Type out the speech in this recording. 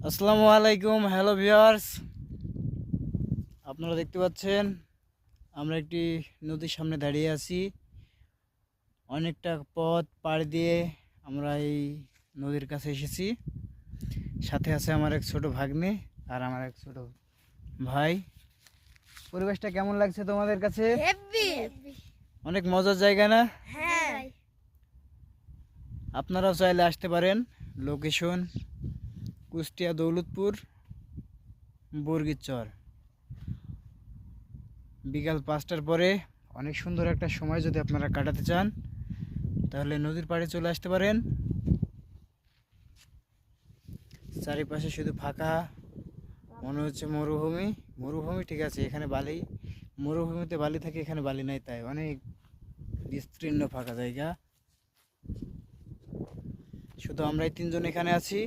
আসসালামু আলাইকুম, hello viewers. আপনারা দেখতে পাচ্ছেন আমরা একটি নদীর সামনে দাঁড়িয়ে আছি। অনেকটা পথ পাড়ি দিয়ে আমরা এই নদীর কাছে এসেছি। সাথে আছে আমার এক ছোট ভাগ্নে আর আমার এক ছোট ভাই। পরিবেশটা কেমন লাগছে তোমাদের কাছে? অনেক মজার জায়গা না? আপনারাও চাইলে আসতে পারেন। লোকেশন কুষ্টিয়া দৌলতপুর বর্গিচর। বিকাল 5টার পরে অনেক সুন্দর একটা সময় যদি আপনারা কাটাতে চান তাহলে নদীর পাড়ে চলে আসতে পারেন। চারিপাশে শুধু ফাঁকা, মনে হচ্ছে মরুভূমি। মরুভূমি ঠিক আছে, এখানে বালি, মরুভূমিতে বালি থাকে, এখানে বালি নাই, তাই অনেক বিস্তীর্ণ ফাঁকা জায়গা। শুধু আমরাই তিনজন এখানে আছি।